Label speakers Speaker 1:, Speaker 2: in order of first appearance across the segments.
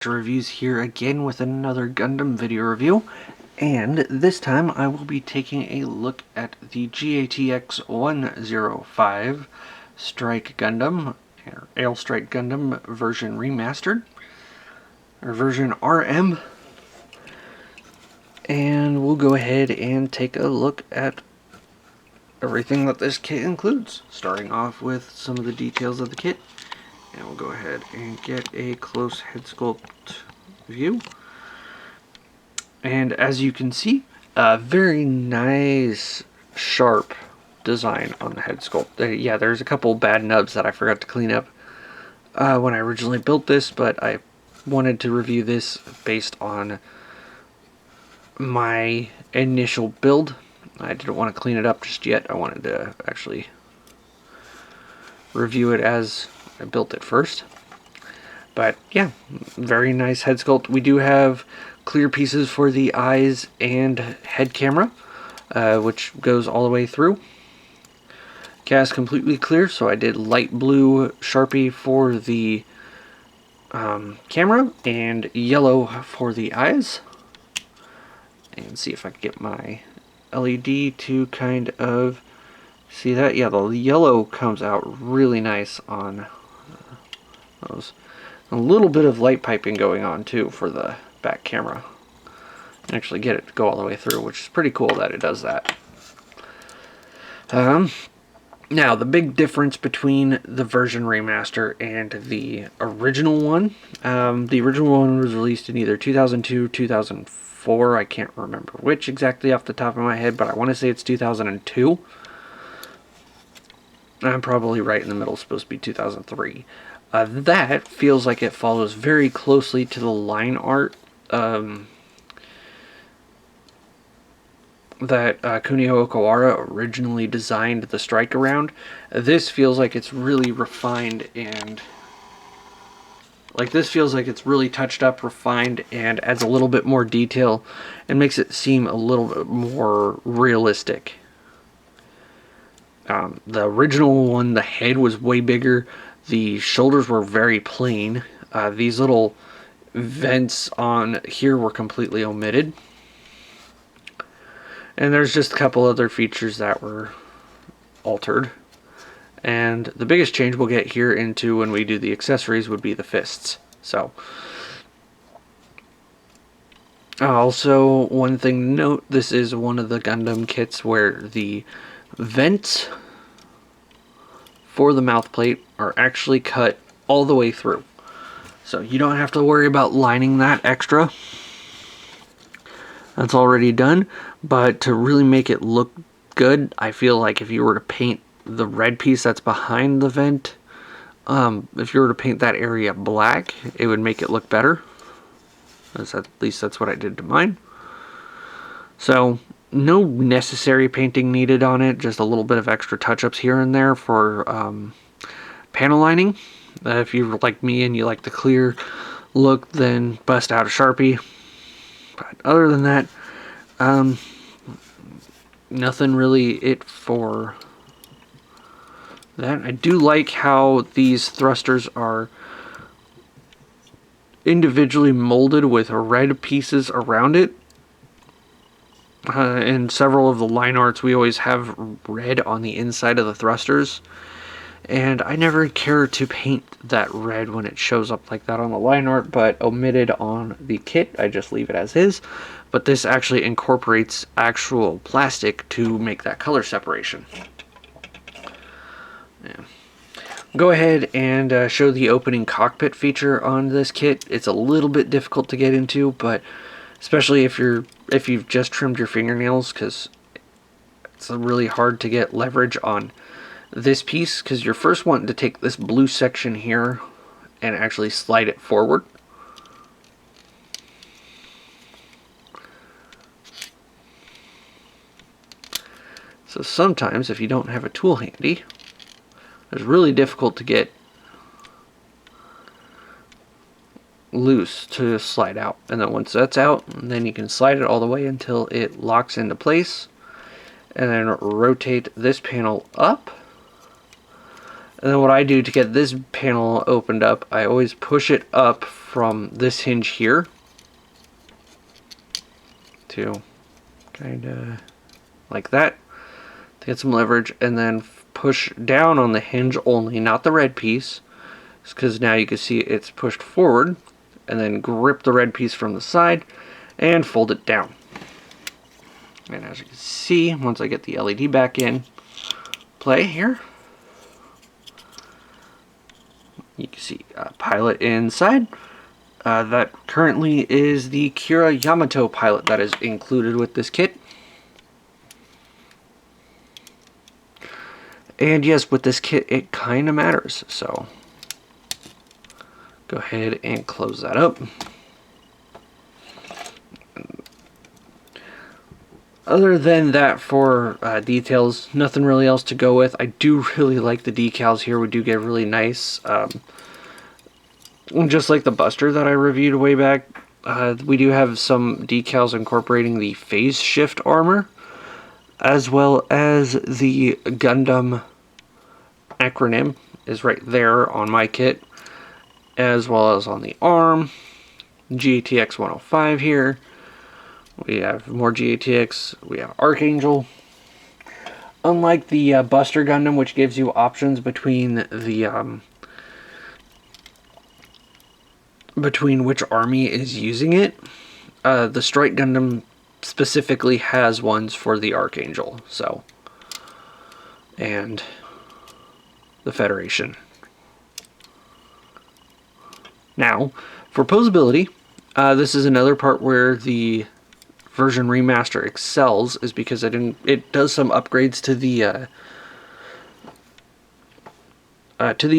Speaker 1: Reviews here again with another Gundam video review, and this time I will be taking a look at the GATX 105 Strike Gundam, or Aile Strike Gundam version remastered, or version RM, and we'll go ahead and take a look at everything that this kit includes, starting off with some of the details of the kit. And we'll go ahead and get a close head sculpt view. And as you can see, a very nice, sharp design on the head sculpt. Yeah, there's a couple bad nubs that I forgot to clean up when I originally built this, but I wanted to review this based on my initial build. I didn't want to clean it up just yet. I wanted to actually review it as I built it first. But yeah, very nice head sculpt. We do have clear pieces for the eyes and head camera, which goes all the way through. Cast completely clear, so I did light blue Sharpie for the camera and yellow for the eyes. And see if I can get my LED to kind of see that. Yeah, the yellow comes out really nice on those. A little bit of light piping going on too for the back camera. Actually get it to go all the way through, which is pretty cool that it does that. Now, the big difference between the version remaster and the original one, the original one was released in either 2002 or 2004. I can't remember which exactly off the top of my head, but I want to say it's 2002. I'm probably right in the middle, it's supposed to be 2003. That feels like it follows very closely to the line art that Kunio Okawara originally designed the strike around. This feels like it's really refined and it's really touched up, refined, and adds a little bit more detail and makes it seem a little bit more realistic. The original one, the head was way bigger. The shoulders were very plain. These little vents on here were completely omitted. And there's just a couple other features that were altered. And the biggest change we'll get here into when we do the accessories would be the fists. So, also, one thing to note, this is one of the Gundam kits where the vents for the mouth plate are actually cut all the way through. So you don't have to worry about lining that extra. That's already done. But to really make it look good, I feel like if you were to paint the red piece that's behind the vent, if you were to paint that area black, it would make it look better. At least that's what I did to mine. So no necessary painting needed on it, just a little bit of extra touch-ups here and there for panel lining. If you're like me and you like the clear look, then bust out a Sharpie. But other than that, nothing really it for that. I do like how these thrusters are individually molded with red pieces around it. In several of the line arts, we always have red on the inside of the thrusters. And I never care to paint that red when it shows up like that on the line art, but omitted on the kit, I just leave it as is. But this actually incorporates actual plastic to make that color separation. Yeah. Go ahead and show the opening cockpit feature on this kit. It's a little bit difficult to get into, but especially if you've just trimmed your fingernails, because it's really hard to get leverage on this piece, because you're first wanting to take this blue section here and actually slide it forward. So sometimes if you don't have a tool handy, it's really difficult to get loose to slide out. And then once that's out, then you can slide it all the way until it locks into place, and then rotate this panel up. And then what I do to get this panel opened up, I always push it up from this hinge here to kind of like that to get some leverage, and then push down on the hinge only, not the red piece, because now you can see it's pushed forward, and then grip the red piece from the side and fold it down. And as you can see, once I get the LED back in play here, you can see a pilot inside. That currently is the Kira Yamato pilot that is included with this kit. And yes, with this kit, it kind of matters. So go ahead and close that up. Other than that, for details, nothing really else to go with. I do really like the decals here. We do get really nice, just like the Buster that I reviewed way back. We do have some decals incorporating the phase shift armor, as well as the Gundam acronym is right there on my kit, as well as on the arm. GATX 105 here. We have more GATX. We have Archangel. Unlike the Buster Gundam, which gives you options between the between which army is using it, the Strike Gundam specifically has ones for the Archangel. So, and the Federation. Now, for posability, this is another part where the version remaster excels, is because it does some upgrades to the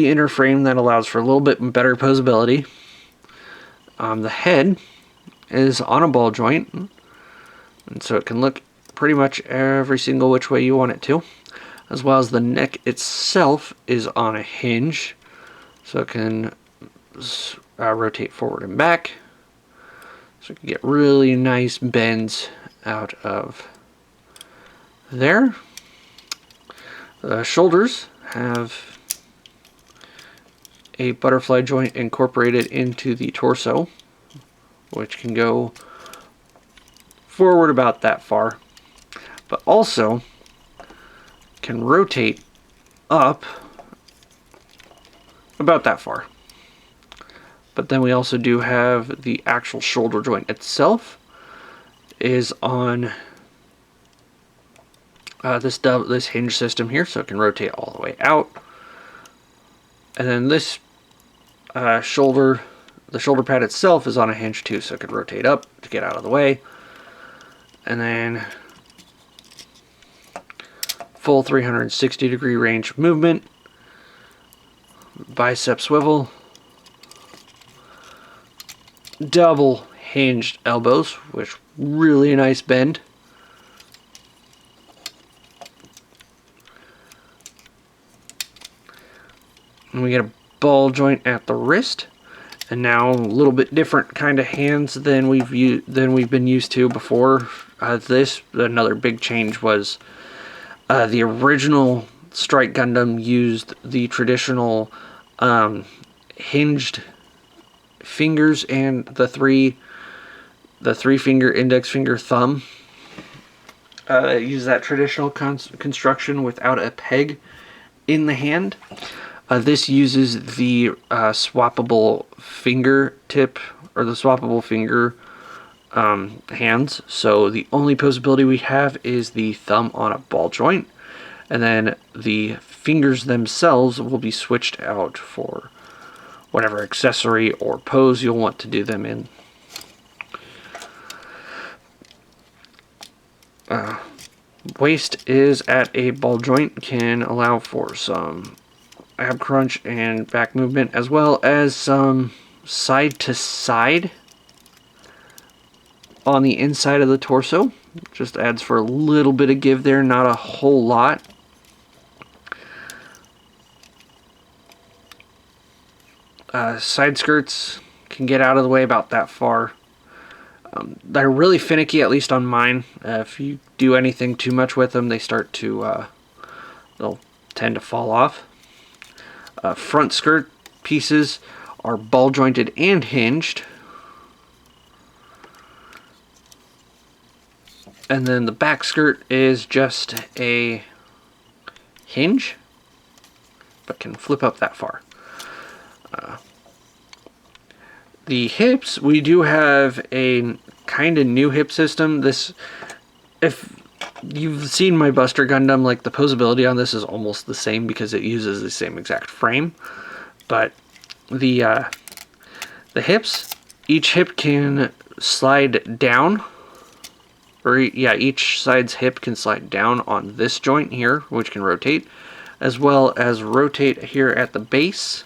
Speaker 1: inner frame that allows for a little bit better posability. The head is on a ball joint, and so it can look pretty much every single which way you want it to, as well as the neck itself is on a hinge, so it can rotate forward and back. So you can get really nice bends out of there. The shoulders have a butterfly joint incorporated into the torso, which can go forward about that far, but also can rotate up about that far. But then we also do have the actual shoulder joint itself is on this hinge system here, so it can rotate all the way out. And then this the shoulder pad itself is on a hinge too, so it can rotate up to get out of the way. And then full 360 degree range of movement, bicep swivel, double hinged elbows, which really nice bend. And we get a ball joint at the wrist, and now a little bit different kind of hands than we've been used to before. Another big change was the original Strike Gundam used the traditional hinged fingers and the three finger, index finger, thumb. Use that traditional construction without a peg in the hand. This uses the swappable finger tip, or the swappable finger hands. So the only posability we have is the thumb on a ball joint, and then the fingers themselves will be switched out for whatever accessory or pose you'll want to do them in. Waist is at a ball joint, can allow for some ab crunch and back movement, as well as some side to side on the inside of the torso. Just adds for a little bit of give there, not a whole lot. Side skirts can get out of the way about that far. They're really finicky, at least on mine. If you do anything too much with them, they start to, they'll tend to fall off. Front skirt pieces are ball jointed and hinged. And then the back skirt is just a hinge, but can flip up that far. The hips, we do have a kind of new hip system. This, if you've seen my Buster Gundam, like the posability on this is almost the same because it uses the same exact frame. But the hips, each hip can slide down, or yeah, each side's hip can slide down on this joint here, which can rotate, as well as rotate here at the base.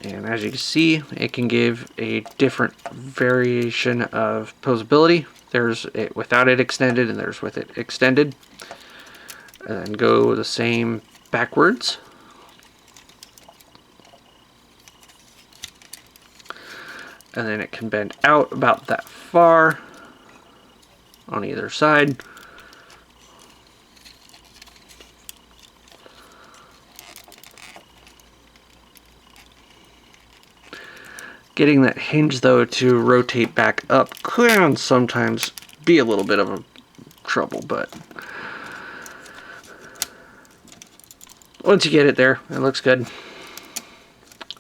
Speaker 1: And as you can see, it can give a different variation of posability. There's it without it extended, and there's with it extended. And then go the same backwards. And then it can bend out about that far on either side. Getting that hinge, though, to rotate back up can sometimes be a little bit of a trouble, but once you get it there, it looks good.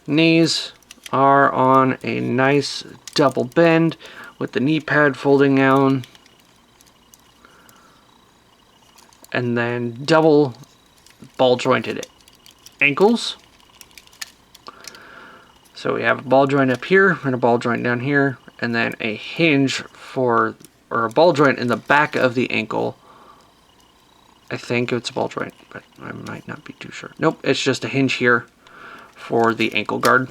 Speaker 1: Knees are on a nice double bend with the knee pad folding down, and then double ball jointed ankles. So we have a ball joint up here and a ball joint down here, and then a hinge for, or a ball joint in the back of the ankle. I think it's a ball joint, but I might not be too sure. Nope, it's just a hinge here for the ankle guard.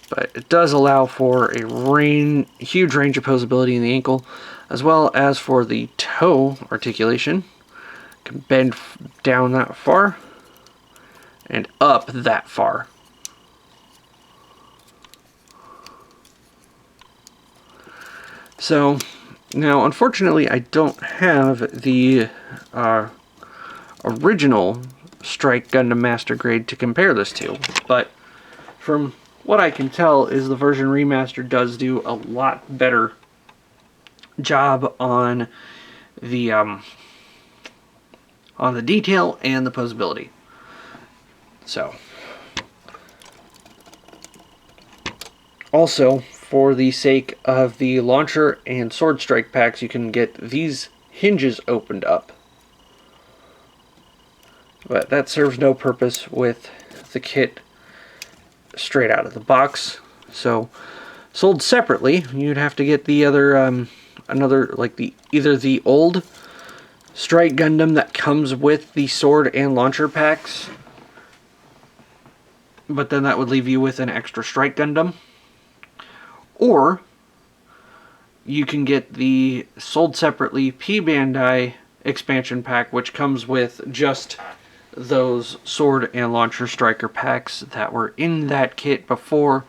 Speaker 1: But it does allow for a huge range of posability in the ankle, as well as for the toe articulation. It can bend down that far and up that far. So, now unfortunately I don't have the original Strike Gundam Master Grade to compare this to, but from what I can tell is the version remastered does do a lot better job on the detail and the posability. So, also, for the sake of the launcher and sword strike packs, you can get these hinges opened up. But that serves no purpose with the kit straight out of the box. So, sold separately, you'd have to get the other, either the old Strike Gundam that comes with the sword and launcher packs, but then that would leave you with an extra Strike Gundam. Or you can get the sold separately P Bandai expansion pack, which comes with just those sword and launcher striker packs that were in that kit before,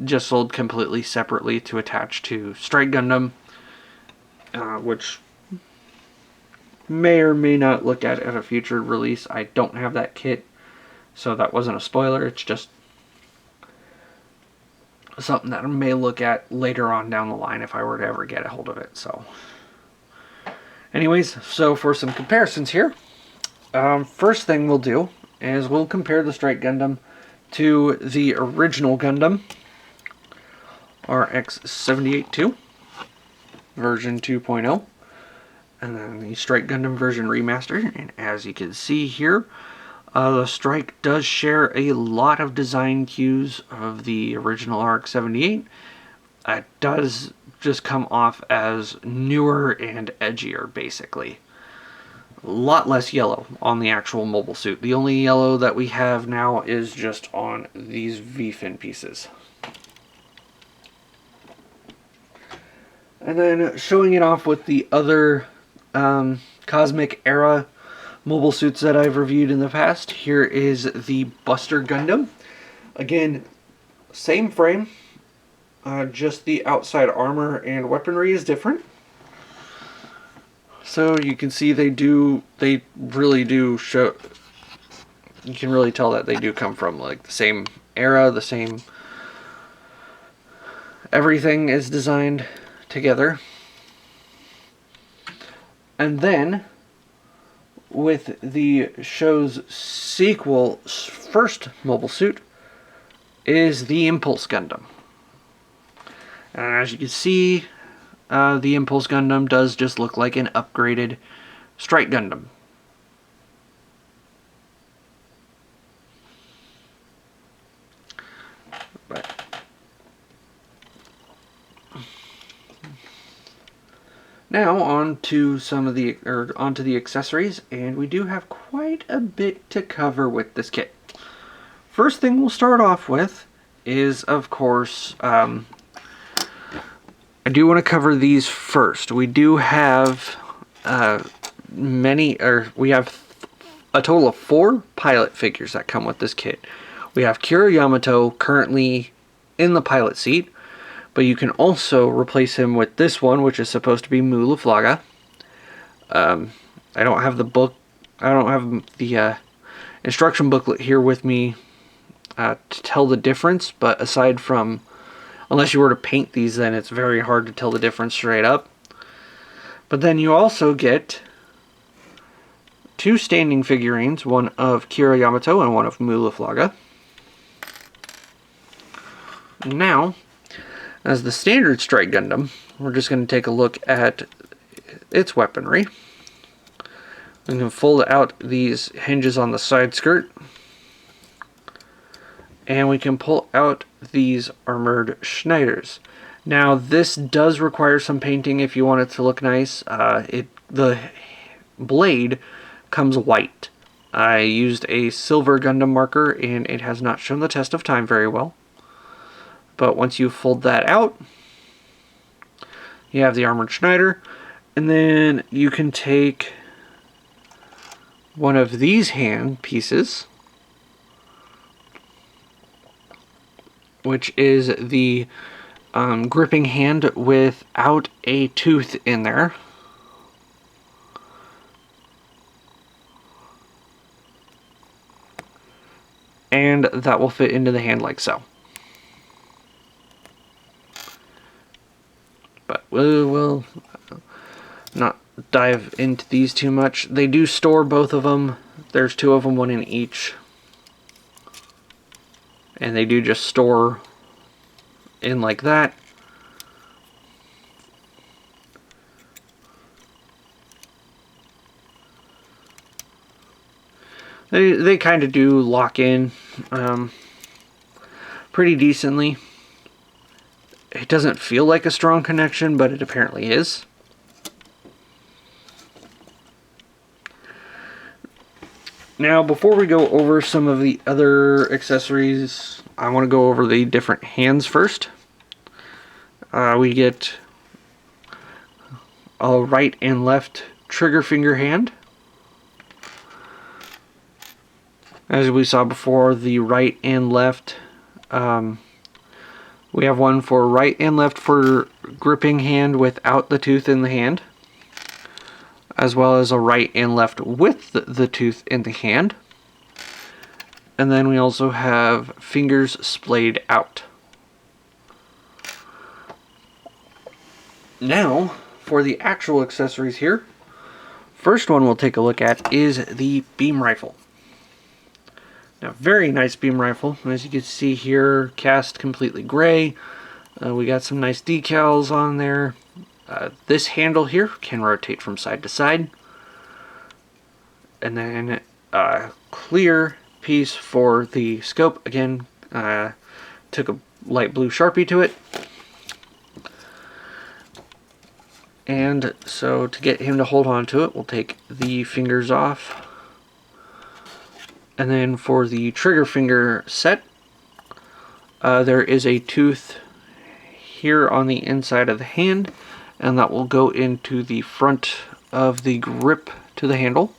Speaker 1: just sold completely separately to attach to Strike Gundam, which may or may not look at a future release. I don't have that kit, so that wasn't a spoiler. It's just something that I may look at later on down the line if I were to ever get a hold of it. So, anyways, so for some comparisons here, first thing we'll do is we'll compare the Strike Gundam to the original Gundam, RX-78-2, version 2.0, and then the Strike Gundam version remastered. And as you can see here, the Strike does share a lot of design cues of the original RX-78. It does just come off as newer and edgier, basically. A lot less yellow on the actual mobile suit. The only yellow that we have now is just on these V-fin pieces. And then showing it off with the other Cosmic Era mobile suits that I've reviewed in the past. Here is the Buster Gundam. Again, same frame, just the outside armor and weaponry is different. So you can see they really do you can really tell that they do come from like the same era, the same, everything is designed together. And then with the show's sequel, first mobile suit, is the Impulse Gundam. And as you can see, the Impulse Gundam does just look like an upgraded Strike Gundam. But now onto the accessories, and we do have quite a bit to cover with this kit. First thing we'll start off with is, of course, I do want to cover these first. We do have we have a total of 4 pilot figures that come with this kit. We have Kira Yamato currently in the pilot seat, but you can also replace him with this one, which is supposed to be Mu Laflaga. I don't have the book. I don't have the instruction booklet here with me to tell the difference, but aside from, unless you were to paint these, then it's very hard to tell the difference straight up. But then you also get 2 standing figurines, one of Kira Yamato and one of Mu Laflaga. Now, as the standard Strike Gundam, we're just going to take a look at its weaponry. We can fold out these hinges on the side skirt, and we can pull out these armored Schneiders. Now, this does require some painting if you want it to look nice. The blade comes white. I used a silver Gundam marker, and it has not shown the test of time very well. But once you fold that out, you have the armored Schneider, and then you can take one of these hand pieces, which is the gripping hand without a tooth in there. And that will fit into the hand like so. But we'll not dive into these too much. They do store both of them. There's 2 of them, 1 in each. And they do just store in like that. They kind of do lock in pretty decently. It doesn't feel like a strong connection, but it apparently is. Now, before we go over some of the other accessories, I want to go over the different hands first. We get a right and left trigger finger hand. As we saw before, the right and left, we have one for right and left for gripping hand without the tooth in the hand, as well as a right and left with the tooth in the hand. And then we also have fingers splayed out. Now, for the actual accessories here, first one we'll take a look at is the beam rifle. Now, very nice beam rifle. As you can see here, cast completely gray. We got some nice decals on there. This handle here can rotate from side to side. And then a clear piece for the scope. Again, took a light blue Sharpie to it. And so to get him to hold on to it, we'll take the fingers off. And then for the trigger finger set, there is a tooth here on the inside of the hand, and that will go into the front of the grip to the handle.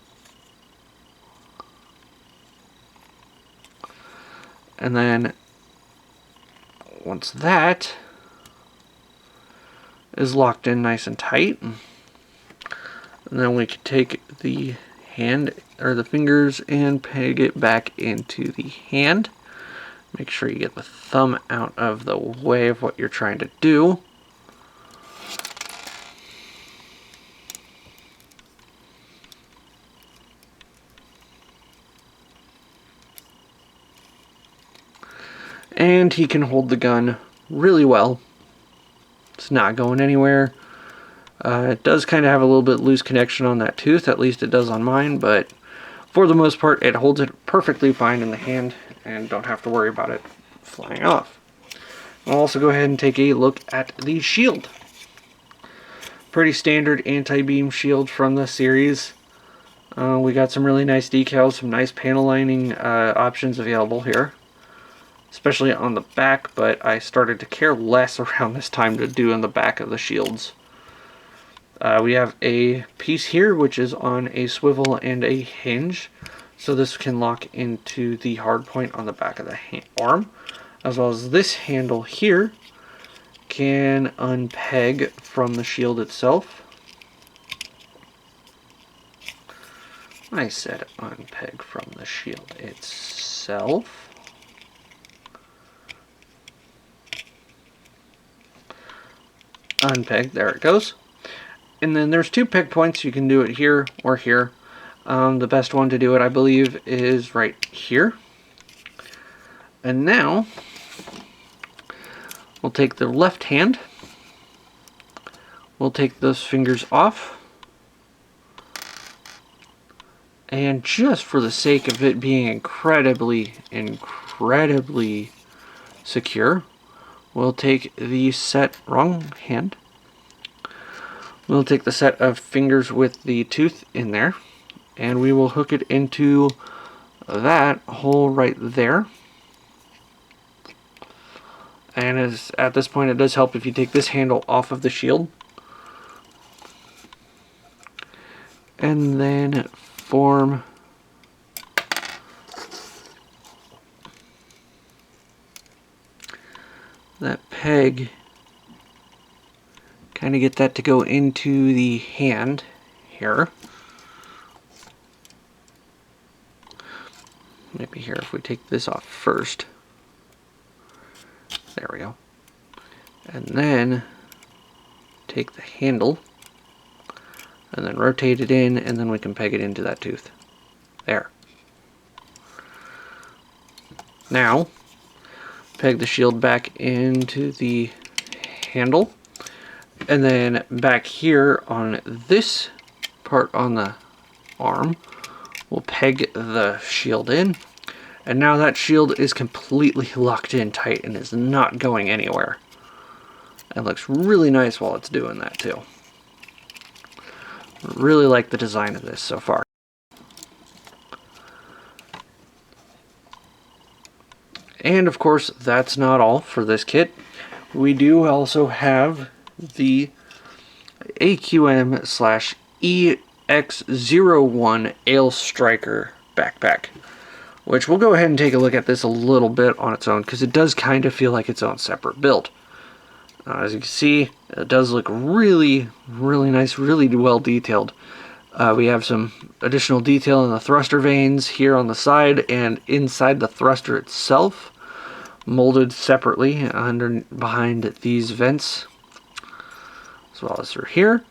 Speaker 1: And then once that is locked in nice and tight, and then we can take the hand or the fingers and peg it back into the hand. Make sure you get the thumb out of the way of what you're trying to do. And he can hold the gun really well. It's not going anywhere. It does kind of have a little bit loose connection on that tooth, at least it does on mine, but for the most part it holds it perfectly fine in the hand and don't have to worry about it flying off. I'll also go ahead and take a look at the shield. Pretty standard anti-beam shield from the series. We got some really nice decals, some nice panel lining options available here, especially on the back, but I started to care less around this time to do on the back of the shields. We have a piece here which is on a swivel and a hinge, so this can lock into the hard point on the back of the arm, as well as this handle here can unpeg from the shield itself. I said unpeg from the shield itself. Unpeg, there it goes. And then there's two peg points. You can do it here or here. The best one to do it, I believe, is right here. And now we'll take the left hand. We'll take those fingers off. And just for the sake of it being incredibly secure, we'll take the wrong hand. We'll take the set of fingers with the tooth in there, and we will hook it into that hole right there. And at this point, it does help if you take this handle off of the shield. And then form that peg, kind of get that to go into the hand here. Maybe here if we take this off first. There we go. And then take the handle and then rotate it in, and then we can peg it into that tooth. There. Now, peg the shield back into the handle, and then back here on this part on the arm, we'll peg the shield in, and now that shield is completely locked in tight and is not going anywhere. It looks really nice while it's doing that too. Really like the design of this so far. And of course, that's not all for this kit. We do also have the AQM/EX01 Aile Striker backpack, which we'll go ahead and take a look at this a little bit on its own, because it does kind of feel like its own separate build. As you can see, it does look really nice, really well detailed. We have some additional detail in the thruster vanes here on the side and inside the thruster itself, molded separately behind these vents, as well as through here.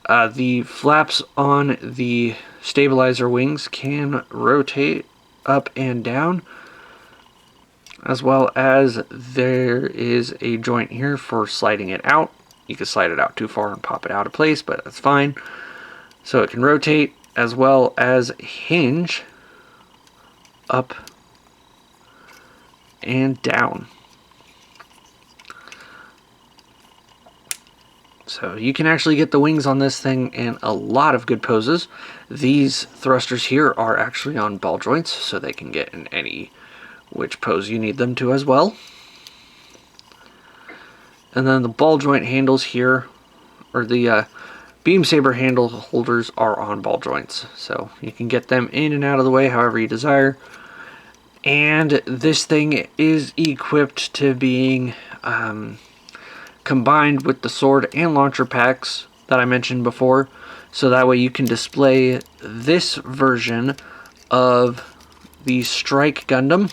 Speaker 1: The flaps on the stabilizer wings can rotate up and down, as well as there is a joint here for sliding it out. You can slide it out too far and pop it out of place, but that's fine. So it can rotate, as well as hinge up and down. So you can actually get the wings on this thing in a lot of good poses. These thrusters here are actually on ball joints, so they can get in any which pose you need them to as well. And then the ball joint handles here, or the beam saber handle holders, are on ball joints, so you can get them in and out of the way however you desire. And this thing is equipped to being combined with the sword and launcher packs that I mentioned before. So that way you can display this version of the Strike Gundam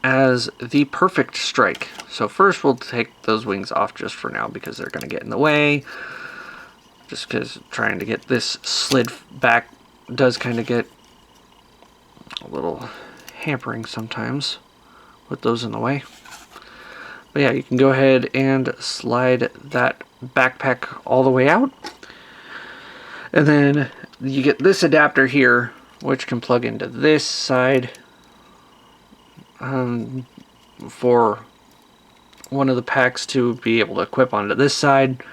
Speaker 1: as the perfect strike. So first we'll take those wings off just for now because they're going to get in the way. Just because trying to get this slid back does kind of get a little hampering sometimes with those in the way. But yeah, you can go ahead and slide that backpack all the way out. And then you get this adapter here, which can plug into this side for one of the packs to be able to equip onto this side.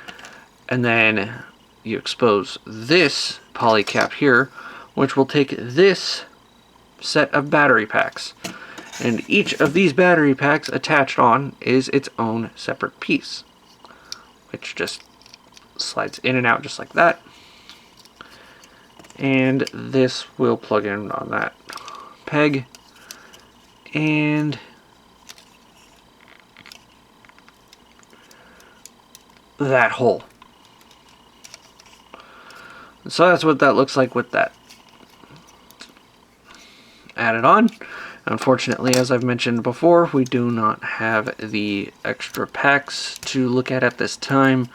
Speaker 1: And then you expose this poly cap here, which will take this set of battery packs. And each of these battery packs attached on is its own separate piece, which just slides in and out just like that. And this will plug in on that peg. And that hole. So that's what that looks like with that added on. Unfortunately, as I've mentioned before, we do not have the extra packs to look at this time.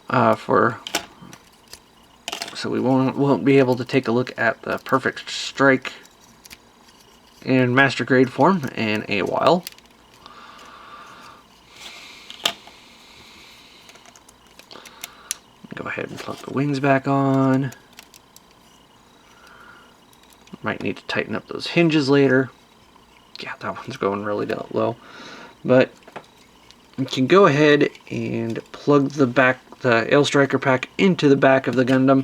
Speaker 1: So we won't be able to take a look at the perfect strike in master grade form in a while. Go ahead and plug the wings back on. Might need to tighten up those hinges later. Yeah, that one's going really low. But you can go ahead and plug the Aile Striker pack into the back of the Gundam.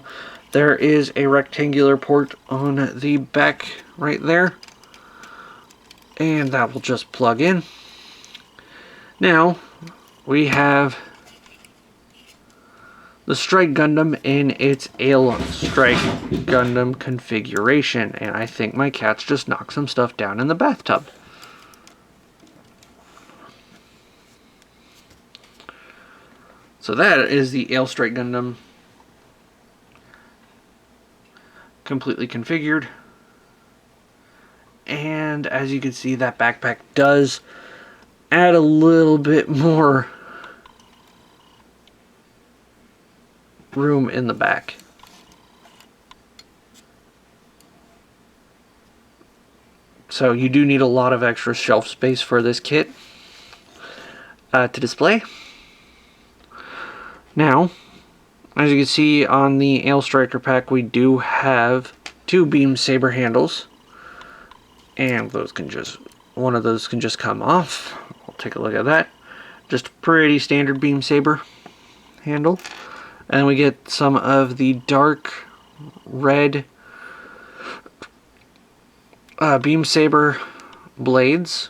Speaker 1: There is a rectangular port on the back right there. And that will just plug in. Now, we have the Strike Gundam in its Aile Strike Gundam configuration. And I think my cats just knocked some stuff down in the bathtub. So that is the Aile Strike Gundam completely configured. And as you can see, that backpack does add a little bit more room in the back. So you do need a lot of extra shelf space for this kit to display. Now, as you can see on the Aile Striker pack, we do have two beam saber handles. And those can one of those can just come off. We'll take a look at that. Just a pretty standard beam saber handle. And we get some of the dark red beam saber blades.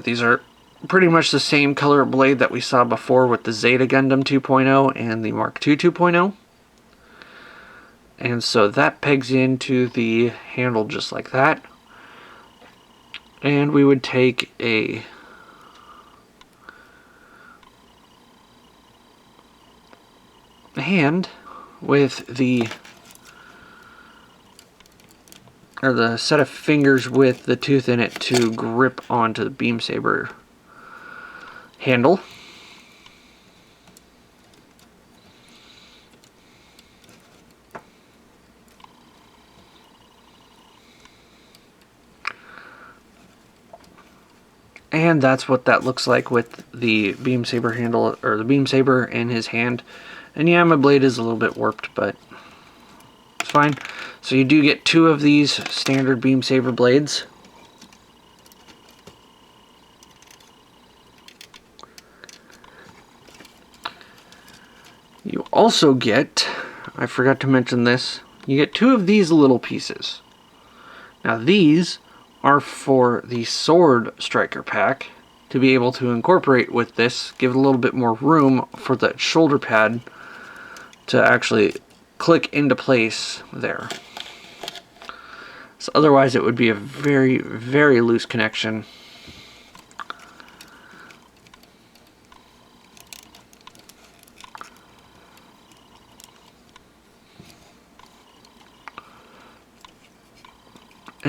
Speaker 1: These are pretty much the same color blade that we saw before with the Zeta Gundam 2.0 and the Mark II 2.0. And so that pegs into the handle just like that. And we would take a hand with the set of fingers with the tooth in it to grip onto the beam saber handle. And that's what that looks like with the beam saber handle, or the beam saber in his hand. And yeah, my blade is a little bit warped, but it's fine. So you do get two of these standard beam saber blades. You also get, I forgot to mention this, you get two of these little pieces. Now these are for the Sword Striker pack to be able to incorporate with this, give it a little bit more room for the shoulder pad to actually click into place there. So otherwise it would be a very, very loose connection.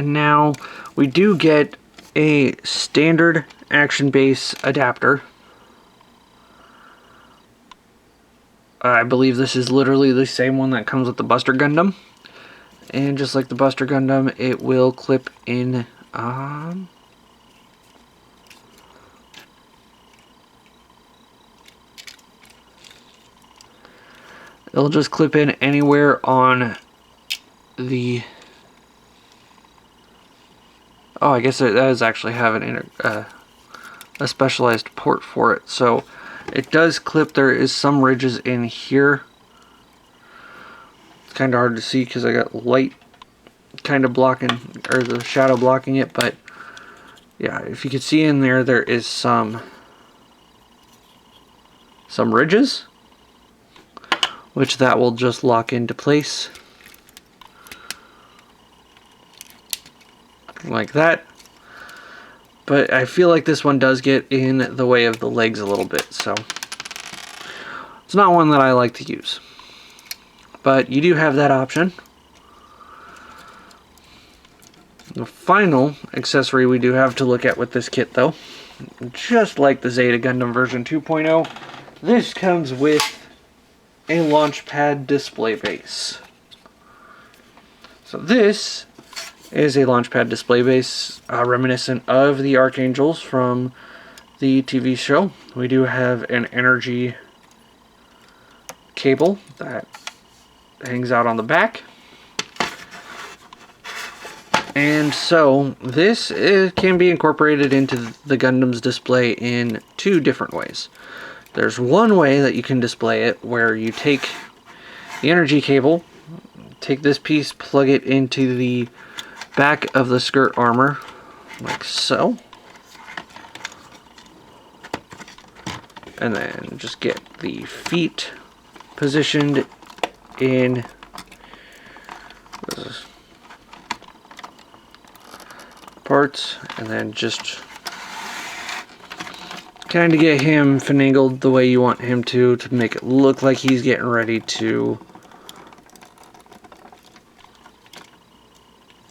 Speaker 1: And now we do get a standard action base adapter. I believe this is literally the same one that comes with the Buster Gundam. And just like the Buster Gundam, it will clip in. It'll just clip in anywhere on the. Oh, I guess it does actually have a specialized port for it. So it does clip. There is some ridges in here. It's kind of hard to see because I got light kind of blocking, or the shadow blocking it, but yeah, if you can see in there, there is some ridges, which that will just lock into place like that. But I feel like this one does get in the way of the legs a little bit, so it's not one that I like to use. But you do have that option. The final accessory we do have to look at with this kit, though, just like the Zeta Gundam version 2.0, this comes with a launch pad display base. So this is a launch pad display base reminiscent of the Archangels from the TV show. We do have an energy cable that hangs out on the back. And so this can be incorporated into the Gundam's display in two different ways. There's one way that you can display it where you take the energy cable, take this piece, plug it into the back of the skirt armor, like so. And then just get the feet positioned in the parts, and then just kind of get him finagled the way you want him to make it look like he's getting ready to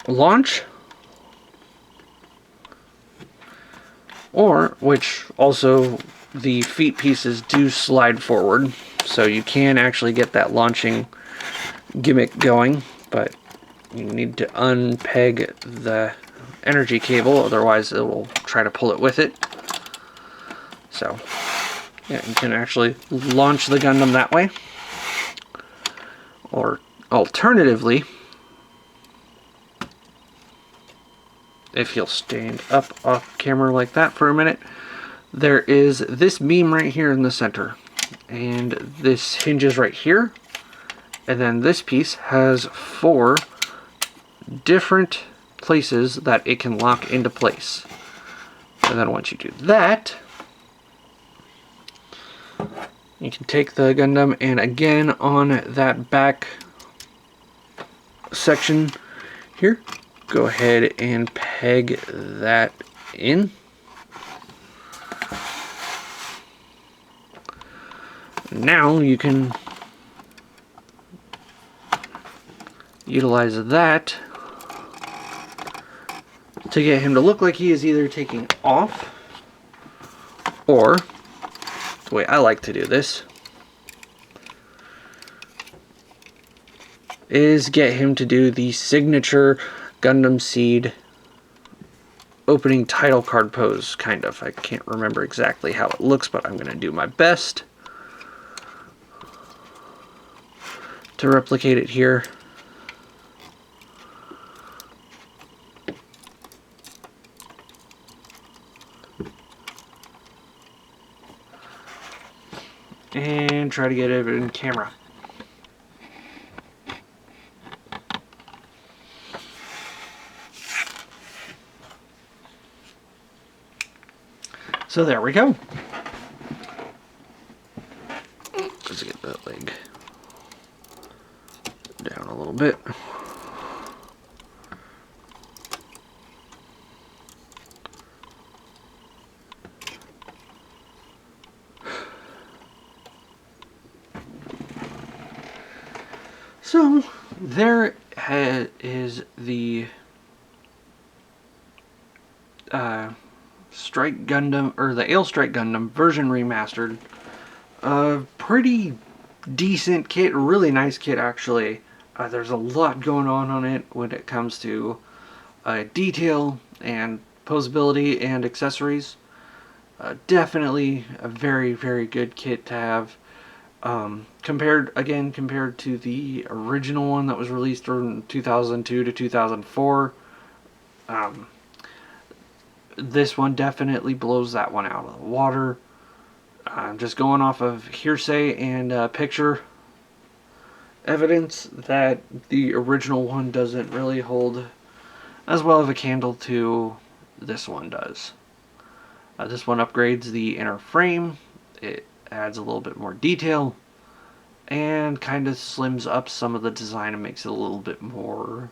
Speaker 1: launch. Or, which also the feet pieces do slide forward, so you can actually get that launching gimmick going, but you need to unpeg the energy cable, otherwise it will try to pull it with it. So yeah, you can actually launch the Gundam that way. Or alternatively, if you'll stand up off camera like that for a minute, there is this beam right here in the center, and this hinges right here, and then this piece has 4 different places that it can lock into place. And then once you do that, you can take the Gundam, and again on that back section here, go ahead and peg that in. Now you can utilize that to get him to look like he is either taking off, or the way I like to do this is get him to do the signature Gundam SEED opening title card pose, kind of. I can't remember exactly how it looks, but I'm going to do my best to replicate it here. And try to get it in camera. So there we go. Let's get that leg down a little bit. So there is the Strike Gundam, or the Aile Strike Gundam version remastered. Pretty decent kit, really nice kit actually. There's a lot going on it when it comes to detail and posability and accessories. Definitely a very, very good kit to have. Compared to the original one that was released from 2002 to 2004, this one definitely blows that one out of the water. I'm just going off of hearsay and picture evidence that the original one doesn't really hold as well of a candle to this one does. This one upgrades the inner frame. It adds a little bit more detail and kind of slims up some of the design and makes it a little bit more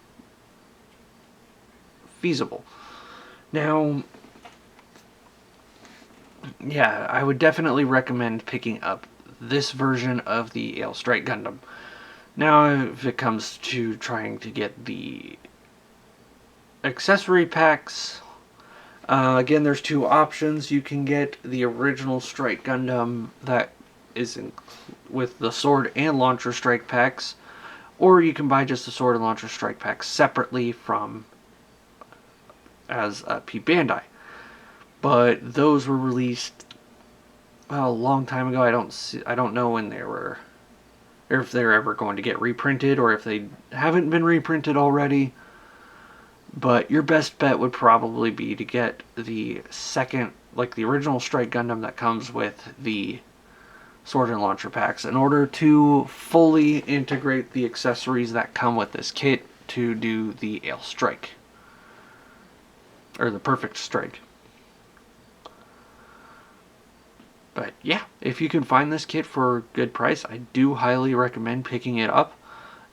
Speaker 1: feasible. Now, yeah, I would definitely recommend picking up this version of the Aile Strike Gundam. Now, if it comes to trying to get the accessory packs, again, there's two options. You can get the original Strike Gundam that is with the sword and launcher strike packs, or you can buy just the sword and launcher strike packs separately from as P Bandai. But those were released a long time ago. I don't know when they were, or if they're ever going to get reprinted, or if they haven't been reprinted already. But your best bet would probably be to get the second, like the original Strike Gundam that comes with the sword and launcher packs, in order to fully integrate the accessories that come with this kit to do the Aile Strike, or the perfect strike. But yeah, if you can find this kit for a good price, I do highly recommend picking it up.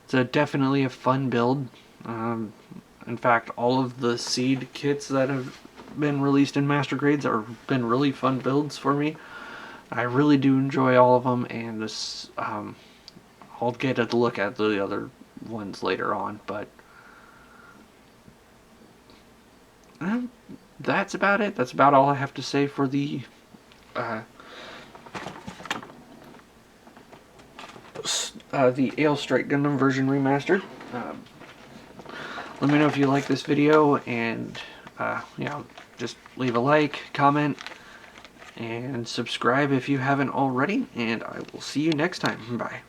Speaker 1: It's definitely a fun build. In fact, all of the SEED kits that have been released in Master Grades have been really fun builds for me. I really do enjoy all of them, and this, I'll get a look at the other ones later on, but that's about it. That's about all I have to say for the Aile Strike Gundam version remastered. Let me know if you like this video, and just leave a like, comment, and subscribe if you haven't already, and I will see you next time. Bye.